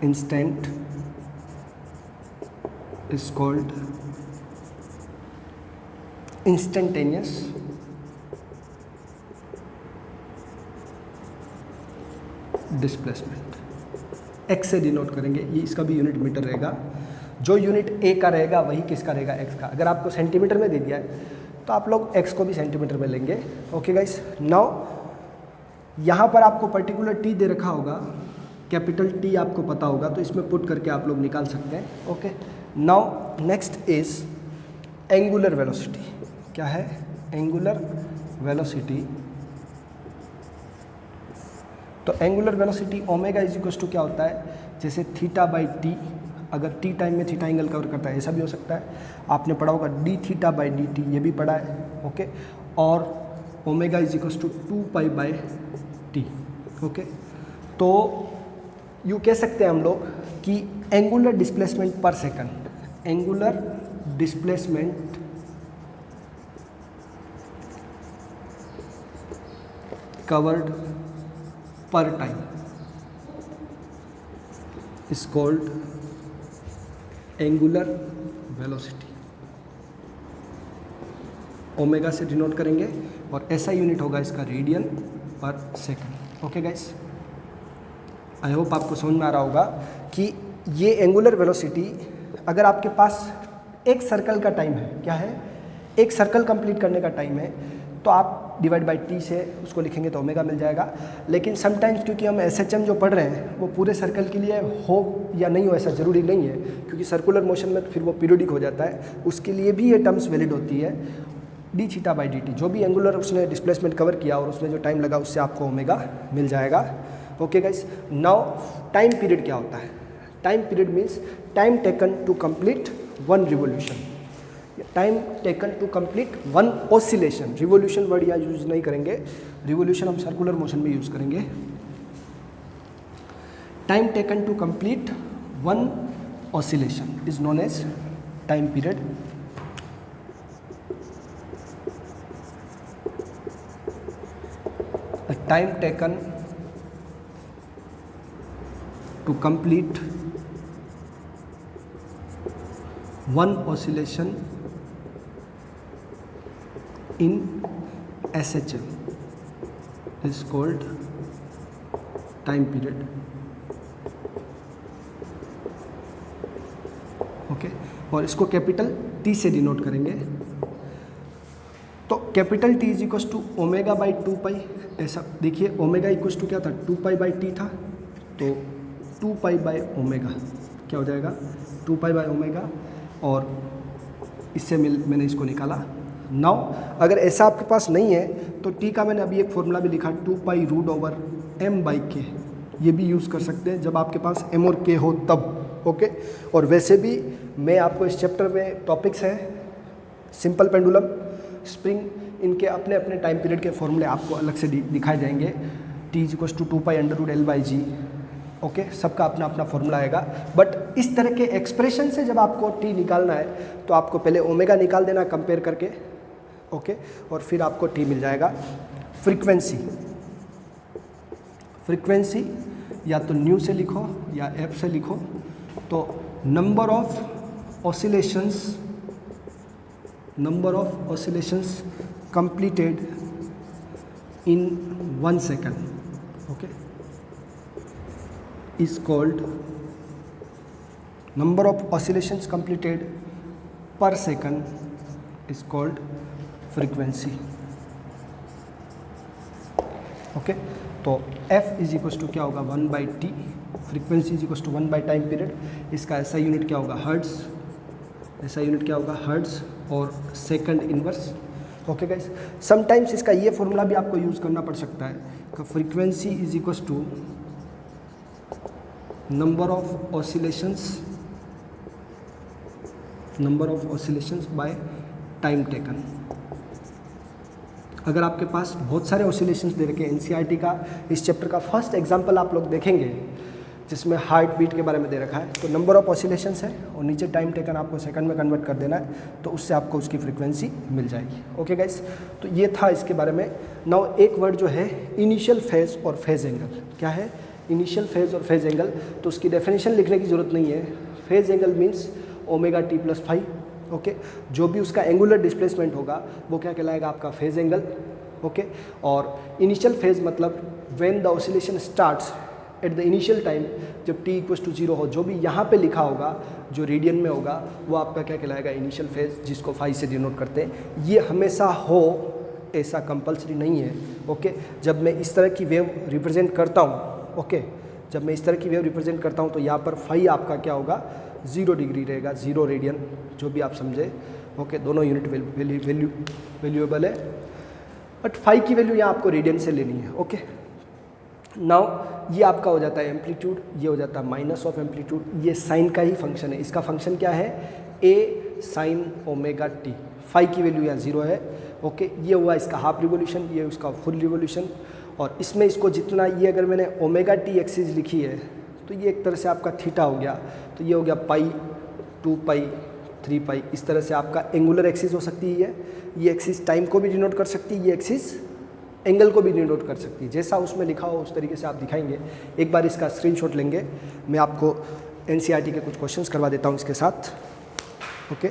instant is called instantaneous displacement. x से डिनोट करेंगे, ये इसका भी यूनिट मीटर रहेगा। जो यूनिट a का रहेगा वही किसका रहेगा, x का। अगर आपको सेंटीमीटर में दे दिया है तो आप लोग x को भी सेंटीमीटर में लेंगे। ओके गाइस, नाउ यहाँ पर आपको पर्टिकुलर t दे रखा होगा, कैपिटल T आपको पता होगा, तो इसमें पुट करके आप लोग निकाल सकते हैं। Okay, now next is angular velocity. क्या है एंगुलर वेलोसिटी, तो angular velocity omega is equal to क्या होता है, जैसे थीटा बाई टी, अगर टी टाइम में थीटा एंगल कवर करता है, ऐसा भी हो सकता है। आपने पढ़ा होगा D theta by D T, ये भी पढ़ा है। ओके, और omega is equal to 2 pi by T. Okay, तो यूँ कह सकते हैं हम लोग कि angular displacement per second, angular displacement covered per time is called angular velocity. Omega से डिनोट करेंगे और ऐसा यूनिट होगा इसका radian per second. Okay guys, I hope आपको समझ में आ रहा होगा कि ये एंगुलर वेलोसिटी, अगर आपके पास एक सर्कल का टाइम है, क्या है, एक सर्कल कंप्लीट करने का टाइम है, तो आप डिवाइड बाई टी से उसको लिखेंगे तो ओमेगा मिल जाएगा। लेकिन समटाइम्स क्योंकि हम SHM जो पढ़ रहे हैं वो पूरे सर्कल के लिए हो या नहीं हो ऐसा ज़रूरी नहीं है, क्योंकि सर्कुलर मोशन में फिर वो पीरियोडिक हो जाता है, उसके लिए भी ये टर्म्स वैलिड होती है। D theta by D T, जो भी एंगुलर उसने डिस्प्लेसमेंट कवर किया और उसमें जो टाइम लगा उससे आपको ओमेगा मिल जाएगा। Okay guys, now time period क्या होता है? Time period means time taken to complete one revolution, time taken to complete one oscillation. Revolution word यहाँ यूज नहीं करेंगे, रिवोल्यूशन हम सर्कुलर मोशन में यूज करेंगे। Time taken to complete one oscillation is known as time period. The time taken to complete one oscillation in SHM is called time period. Okay, और इसको कैपिटल T से डिनोट करेंगे। तो capital T is equal to omega by 2 pi. ऐसा देखिए, ओमेगा इक्वल टू क्या था? 2 पाई बाई टी था, तो 2 पाई बाई ओमेगा क्या हो जाएगा? 2 पाई बाई ओमेगा, और इससे मैंने इसको निकाला। नाउ अगर ऐसा आपके पास नहीं है तो टी का मैंने अभी एक फॉर्मूला भी लिखा, 2 pi root over M by K, ये भी यूज़ कर सकते हैं जब आपके पास एम और के हो तब। ओके, और वैसे भी मैं आपको इस चैप्टर में टॉपिक्स हैं सिंपल पेंडुलम, स्प्रिंग, इनके अपने अपने टाइम पीरियड के फॉर्मूले आपको अलग से दिखाए जाएंगे। T is equal to 2 pi under root L by G. Okay, सबका अपना अपना फॉर्मूला आएगा। बट इस तरह के एक्सप्रेशन से जब आपको टी निकालना है तो आपको पहले ओमेगा निकाल देना कंपेयर करके। ओके, और फिर आपको टी मिल जाएगा। फ्रीक्वेंसी, फ्रीक्वेंसी या तो न्यू से लिखो या एफ से लिखो। तो number of oscillations, number of oscillations completed in 1 second, okay, is called number of oscillations completed per second is called frequency. okay, तो f इज इक्वल टू क्या होगा? 1 by T, frequency is equal to 1 by time period. इसका ऐसा यूनिट क्या होगा? हर्ट्ज। ऐसा यूनिट क्या होगा? हर्ट्ज और second inverse. Okay guys, sometimes इसका ये फॉर्मूला भी आपको यूज़ करना पड़ सकता है कि frequency is equal to number of oscillations by time taken. अगर आपके पास बहुत सारे ऑसिलेशंस दे रखे हैं, NCERT का इस चैप्टर का फर्स्ट एग्जाम्पल आप लोग देखेंगे जिसमें हार्ट बीट के बारे में दे रखा है, तो नंबर ऑफ ऑसिलेशंस है और नीचे टाइम टेकन आपको सेकंड में कन्वर्ट कर देना है, तो उससे आपको उसकी फ्रीक्वेंसी मिल जाएगी। ओके गाइस, तो ये था इसके बारे में। नाउ एक वर्ड जो है इनिशियल फेज और फेज एंगल। क्या है इनिशियल फेज और फेज एंगल? तो उसकी डेफिनेशन लिखने की ज़रूरत नहीं है। Phase angle means omega T plus five. Okay, जो भी उसका एंगुलर डिस्प्लेसमेंट होगा वो क्या कहलाएगा? आपका फेज एंगल। ओके, और इनिशियल फेज मतलब when the oscillation starts at the initial time, जब t इक्वल टू 0 हो, जो भी यहाँ पे लिखा होगा जो रेडियन में होगा वो आपका क्या कहलाएगा? इनिशियल फेज, जिसको फाई से डिनोट करते हैं। ये हमेशा हो ऐसा कंपलसरी नहीं है। ओके, जब मैं इस तरह की वेव रिप्रेजेंट करता हूँ, ओके, जब मैं इस तरह की वेव रिप्रेजेंट करता हूँ तो यहाँ पर फाई आपका क्या होगा? 0 डिग्री रहेगा, 0 रेडियन, जो भी आप समझे। ओके, दोनों यूनिट वैल्यूएबल है, बट फाई की वैल्यू यहाँ आपको रेडियन से लेनी है। ओके, नाउ ये आपका हो जाता है एम्पलीट्यूड, ये हो जाता है माइनस ऑफ एम्पलीट्यूड। ये साइन का ही फंक्शन है। इसका फंक्शन क्या है? ए साइन ओमेगा टी। फाई की वैल्यू यहाँ 0 है। ओके, ये हुआ इसका हाफ रिवोल्यूशन, ये उसका फुल रिवोल्यूशन। और इसमें इसको जितना, ये अगर मैंने ओमेगा टी एक्सिस लिखी है तो ये एक तरह से आपका थीटा हो गया, तो ये हो गया पाई, 2 पाई, 3 पाई। इस तरह से आपका एंगुलर एक्सिस हो सकती है। ये एक्सिस टाइम को भी डिनोट कर सकती है, ये एक्सिस एंगल को भी डिनोट कर सकती है। जैसा उसमें लिखा हो उस तरीके से आप दिखाएंगे। एक बार इसका स्क्रीनशॉट लेंगे, मैं आपको NCERT के कुछ क्वेश्चंस करवा देता हूँ इसके साथ। Okay,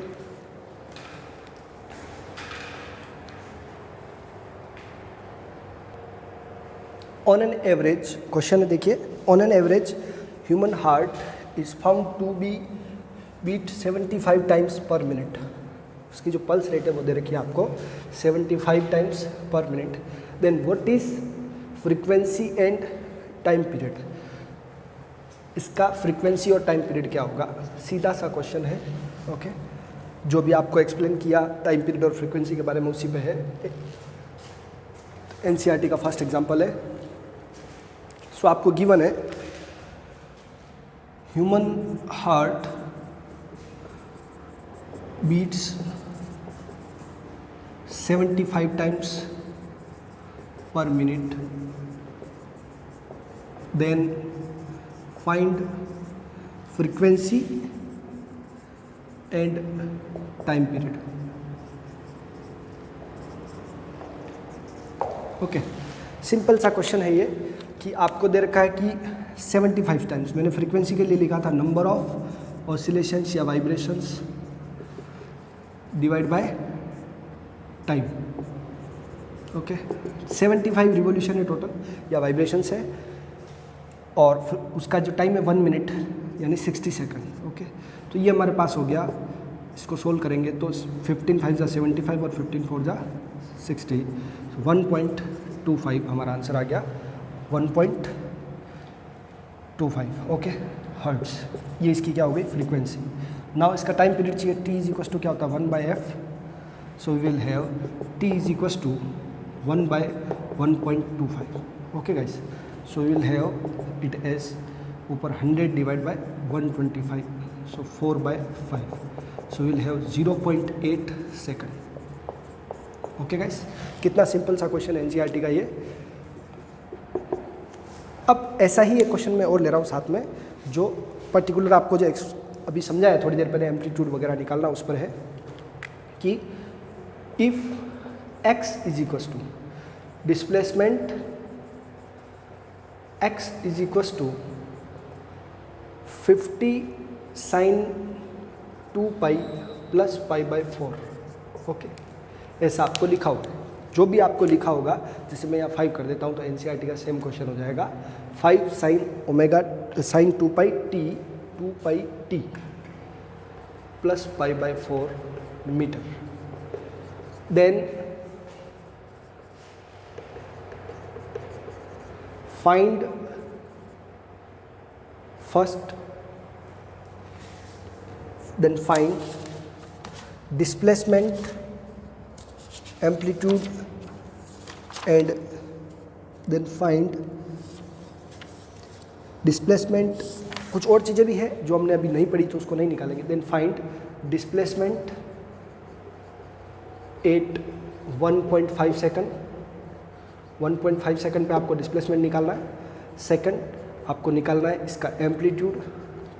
on an average, question है देखिए, on an average human heart is found to be beat 75 times per minute. उसकी जो पल्स रेट है वो दे रखी है आपको 75 times per minute. Then what is frequency and time period, इसका फ्रीक्वेंसी और टाइम पीरियड क्या होगा, सीधा सा क्वेश्चन है। ओके, जो भी आपको एक्सप्लेन किया टाइम पीरियड और फ्रीक्वेंसी के बारे में उसी पे है। एनसीईआरटी का फर्स्ट एग्जांपल है। सो आपको गिवन है human heart beats 75 times per minute, then find frequency and time period. Okay, simple सा क्वेश्चन है ये कि आपको दे रखा है कि 75 टाइम्स, मैंने फ्रीक्वेंसी के लिए लिखा था नंबर ऑफ ऑसिलेशंस या vibrations divide by time. Okay, 75 revolution है टोटल या वाइब्रेशंस है, और उसका जो टाइम है 1 मिनट यानी 60 सेकंड। ओके, तो ये हमारे पास हो गया। इसको सोल्व करेंगे तो 15 5 जा 75 और 15 4 जा 60, 1.25 हमारा आंसर आ गया, 1.25। ओके, हर्ट्स, ये इसकी क्या हो गई फ्रीक्वेंसी। नाउ इसका टाइम पीरियड चाहिए, t इज इक्वस टू क्या होता है 1/f, so we will have t is equals to 1/1.25। Okay guys, so we will have it as ऊपर 100 divide by 125, so 4/5, so will have 0.8 second. Okay guys, कितना सिंपल सा क्वेश्चन है एनसीईआरटी का ये। अब ऐसा ही एक क्वेश्चन मैं और ले रहा हूँ साथ में, जो पर्टिकुलर आपको जो अभी समझाया थोड़ी देर पहले, एम्पलीट्यूड वगैरह निकालना उस पर है कि if x is equals to displacement x is equals to 50 sin 2π plus π/4। Okay, ऐसा आपको लिखा होगा, जो भी आपको लिखा होगा, जैसे मैं यहाँ 5 कर देता हूँ तो एनसीईआरटी का सेम क्वेश्चन हो जाएगा, 5 sin 2πt plus π/4 metre. Then find displacement, amplitude and then find displacement. कुछ और चीज़ें भी है जो हमने अभी नहीं पढ़ी तो उसको नहीं निकालेंगे। Then find displacement at 1.5 second, 1.5 second पे आपको डिस्प्लेसमेंट निकालना है। सेकंड आपको निकालना है इसका एम्पलीट्यूड,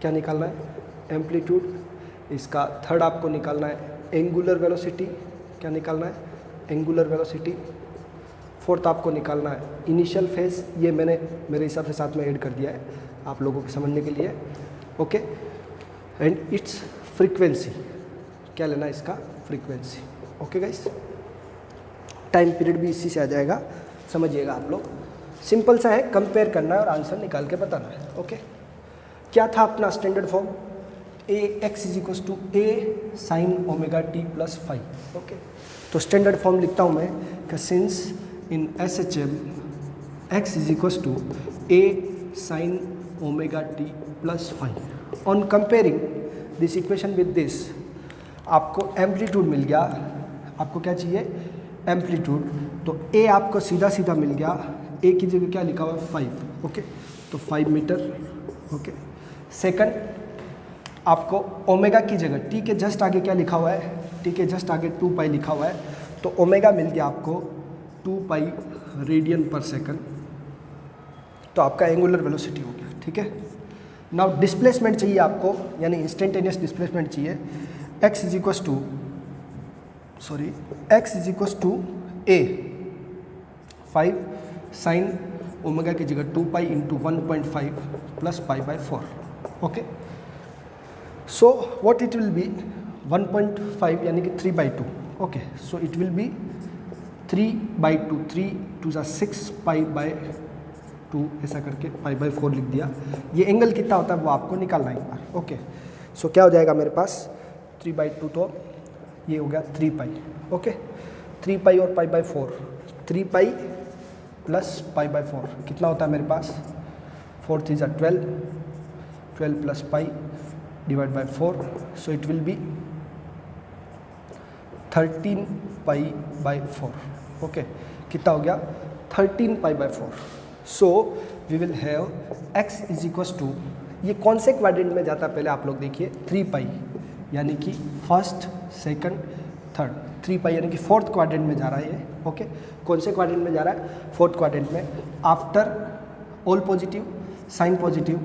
क्या निकालना है एम्पलीट्यूड। इसका थर्ड आपको निकालना है एंगुलर वेलोसिटी, क्या निकालना है एंगुलर वेलोसिटी। फोर्थ आपको निकालना है इनिशियल फेज, ये मैंने मेरे हिसाब से साथ में ऐड कर दिया है आप लोगों को समझने के लिए। ओके, एंड इट्स फ्रीक्वेंसी, क्या लेना है इसका frequency. Okay guys, time period भी इसी से आ जाएगा, समझिएगा आप लोग। सिंपल सा है, कंपेयर करना है और आंसर निकाल के बताना है। ओके, क्या था अपना standard form, x is equals to a sin ωt plus 5। Okay, तो स्टैंडर्ड फॉर्म लिखता हूँ मैं कि since in SHM x is equals to a sin ωt plus 5। On comparing this equation with this, आपको एम्पलीट्यूड मिल गया, आपको क्या चाहिए एम्पलीट्यूड, तो a आपको सीधा सीधा मिल गया, a की जगह क्या लिखा हुआ है 5। ओके, तो 5 मीटर। ओके, सेकंड आपको ओमेगा की जगह t के जस्ट आगे क्या लिखा हुआ है, t के जस्ट आगे 2π लिखा हुआ है, तो ओमेगा मिल गया आपको 2π रेडियन पर सेकंड, तो आपका एंगुलर वेलोसिटी हो गया। ठीक है, नाउ डिस्प्लेसमेंट चाहिए आपको, यानी इंस्टेंटेनियस डिस्प्लेसमेंट चाहिए। x is equals to a 5 sin omega की जगह 2π into 1.5 plus π/4। Okay, so what it will be 1.5 यानी कि 3/2। Okay, so it will be 3/2, 3 2 6 π/2 ऐसा करके π/4 लिख दिया। ये एंगल कितना होता है वो आपको निकालना है एक बार। ओके, सो क्या हो जाएगा मेरे पास 3/2, तो ये हो गया 3 पाई, ओके। 3 पाई और पाई by 4, 3 pi plus pi by 4 कितना होता है मेरे पास, 4 3 जा 12, 12 plus pi divide by 4, so it will be 13 pi by 4, okay. कितना हो गया, 13 pi by 4। So we will have x is equals to, ये कौन से क्वाड्रेंट में जाता है पहले आप लोग देखिए, 3 पाई यानी कि फर्स्ट सेकंड थर्ड, 3 पाई यानी कि फोर्थ क्वाड्रेंट में जा रहा है ये, ओके। कौन से क्वाड्रेंट में जा रहा है, फोर्थ क्वाड्रेंट में। After all positive, sine positive,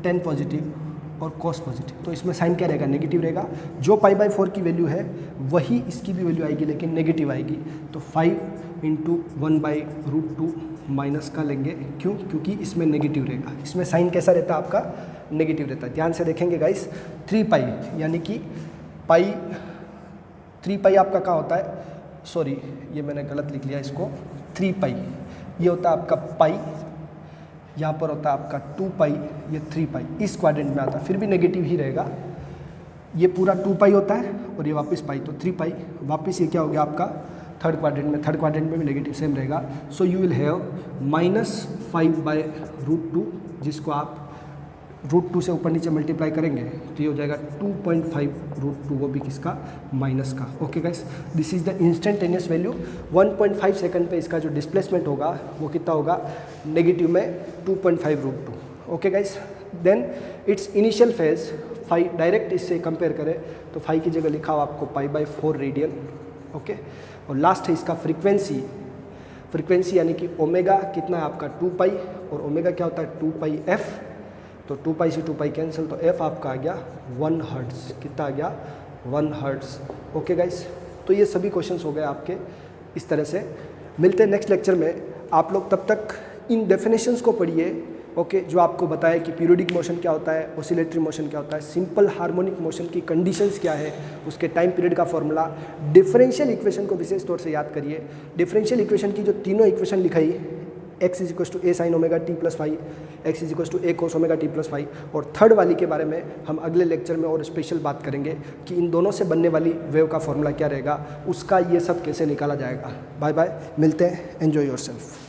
tan positive और कॉस पॉजिटिव, तो इसमें साइन क्या रहेगा, नेगेटिव रहेगा। जो पाई बाय 4 की वैल्यू है वही इसकी भी वैल्यू आएगी लेकिन नेगेटिव आएगी, तो 5 इंटू 1/√2 माइनस का लेंगे, क्यों, क्योंकि इसमें नेगेटिव रहेगा। इसमें साइन कैसा रहता है आपका, नेगेटिव रहता है। ध्यान से देखेंगे गाइस, 3 पाई यानी कि पाई, 3 पाई आपका क्या होता है, सॉरी ये मैंने गलत लिख लिया इसको, 3 पाई ये होता है आपका पाई, यहाँ पर होता है आपका 2 पाई, ये 3 पाई इस क्वाड्रेंट में आता है, फिर भी नेगेटिव ही रहेगा। ये पूरा 2 पाई होता है और ये वापस पाई, तो 3 पाई वापस ये क्या हो गया आपका थर्ड क्वाड्रेंट में, थर्ड क्वाड्रेंट में भी नेगेटिव सेम रहेगा। सो यू विल हैव -5/√2, जिसको आप √2 से ऊपर नीचे मल्टीप्लाई करेंगे तो ये हो जाएगा 2.5√2, वो भी किसका, माइनस का, okay guys. This is the instantaneous value. 1.5 second पे इसका जो डिस्प्लेसमेंट होगा वो कितना होगा, नेगेटिव में 2.5√2, okay guys. Then it's initial phase 5, direct इससे कंपेयर करें तो 5 की जगह लिखा हुआ आपको पाई बाय 4 रेडियन, ओके। और लास्ट है इसका फ्रीक्वेंसी, फ्रीक्वेंसी यानी कि ओमेगा कितना है आपका 2 पाई, और ओमेगा क्या होता है 2 पाई एफ, तो 2 पाई से 2 पाई कैंसिल, तो एफ आपका आ गया 1 हर्ट्ज़, कितना आ गया 1 हर्ट्ज़, ओके गाइस। तो ये सभी क्वेश्चंस हो गए आपके इस तरह से। मिलते हैं नेक्स्ट लेक्चर में, आप लोग तब तक इन डेफिनेशंस को पढ़िए, ओके, जो आपको बताया कि पीरियोडिक मोशन क्या होता है, ऑसिलेटरी मोशन क्या होता है, सिंपल हार्मोनिक मोशन की कंडीशंस क्या है, उसके टाइम पीरियड का फॉर्मूला, डिफरेंशियल इक्वेशन को विशेष तौर से याद करिए। डिफरेंशियल इक्वेशन की जो तीनों इक्वेशन लिखाई, x is equal to a sin omega t plus 5, x is equal to a cos omega t plus 5, और थर्ड वाली के बारे में हम अगले लेक्चर में और स्पेशल बात करेंगे कि इन दोनों से बनने वाली वेव का फॉर्मूला क्या रहेगा, उसका ये सब कैसे निकाला जाएगा। बाय बाय, मिलते हैं, एन्जॉय योरसेल्फ।